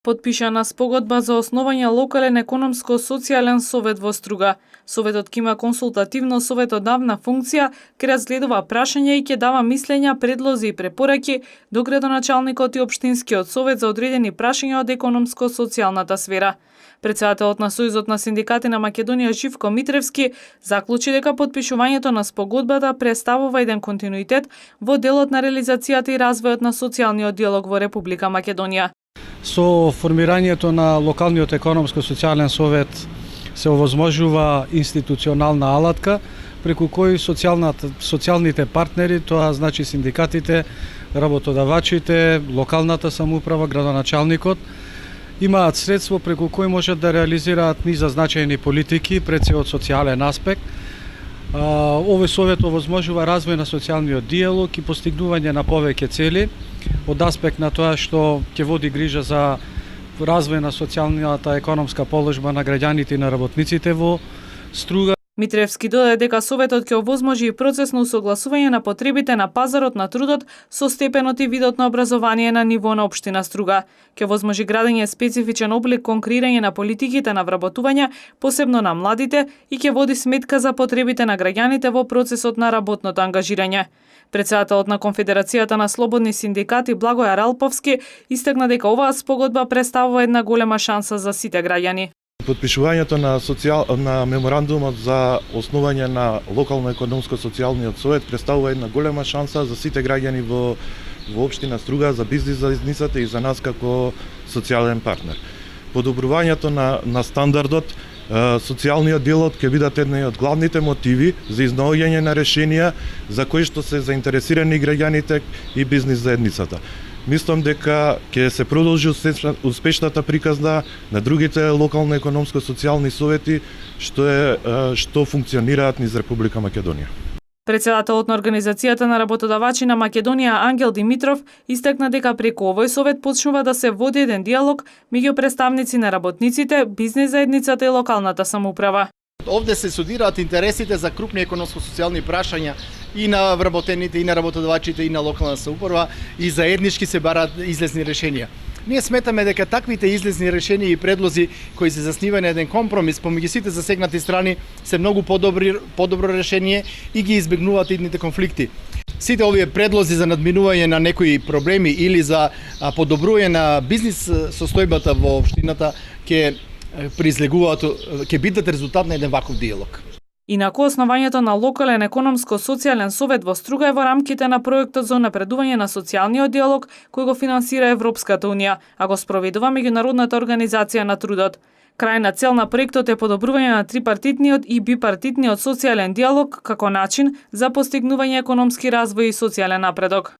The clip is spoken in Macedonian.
Потпишана спогодба за основање локален економско-социјален совет во Струга. Советот ќе има консултативно советодавна функција, ќе разгледува прашања и ќе дава мислења, предлози и препораки до градоначалникот и општинскиот совет за одредени прашања од економско-социјалната сфера. Председателот на Сојузот на синдикати на Македонија Живко Митревски заклучи дека потпишувањето на спогодбата представува еден континуитет во делот на реализацијата и развојот на социјалниот диалог во Република Македонија. Со формирањето на локалниот економско-социјален совет се овозможува институционална алатка преку кој социјалните партнери, тоа значи синдикатите, работодавачите, локалната самоуправа, градоначалникот, имаат средство преку кој можат да реализираат низа значајни политики пред се од социјален аспект. Овој совет овозможува развој на социјалниот диалог и постигнување на повеќе цели од аспект на тоа што ќе води грижа за развој на социјалната економска положба на граѓаните и на работниците во Струга. Митревски додаде дека Советот ќе овозможи и процесно усогласување на потребите на пазарот на трудот со степенот и видот на образование на ниво на општина Струга. Ќе возможи градење специфичен облик кон креирање на политиките на вработување, посебно на младите, и ќе води сметка за потребите на граѓаните во процесот на работното ангажирање. Председателот на Конфедерацијата на слободни синдикати Благојар Алповски истакна дека оваа спогодба представува една голема шанса за сите граѓани. Потпишувањето на меморандумот за основање на локално економско-социјалниот совет представува една голема шанса за сите граѓани во општина Струга, за бизнис заедницата и за нас како социјален партнер. Подобрувањето на стандардот, социјалниот диалог ќе бидат едни од главните мотиви за изнаоѓање на решенија за кои што се заинтересирани граѓаните и бизнис заедницата. Мислам дека ќе се продолжи успешната приказна на другите локално економско-социјални совети што функционираат низ Република Македонија. Председателот на Организацијата на работодавачи на Македонија Ангел Димитров истакна дека преку овој совет почнува да се води еден диалог меѓу представници на работниците, бизнис заедницата и локалната самоуправа. Овде се судираат интересите за крупни економско-социјални прашања и на вработените, и на работодавачите, и на локална самоуправа, и заеднички се бараат излезни решенија. Ние сметаме дека таквите излезни решенија и предлози кои се заснива на еден компромис помеѓу сите засегнати страни се многу подобро решение и ги избегнуваат идните конфликти. Сите овие предлози за надминување на некои проблеми или за подобрување на бизнис состојбата во општината ќе бидат резултат на еден ваков диалог. Инаку, основањето на локален економско-социјален совет во Струга е во рамките на проектот за напредување на социјалниот диалог кој го финансира Европската унија, а го спроведува Меѓународната организација на трудот. Крајна цел на проектот е подобрување на трипартитниот и бипартитниот социјален диалог како начин за постигнување економски развој и социјален напредок.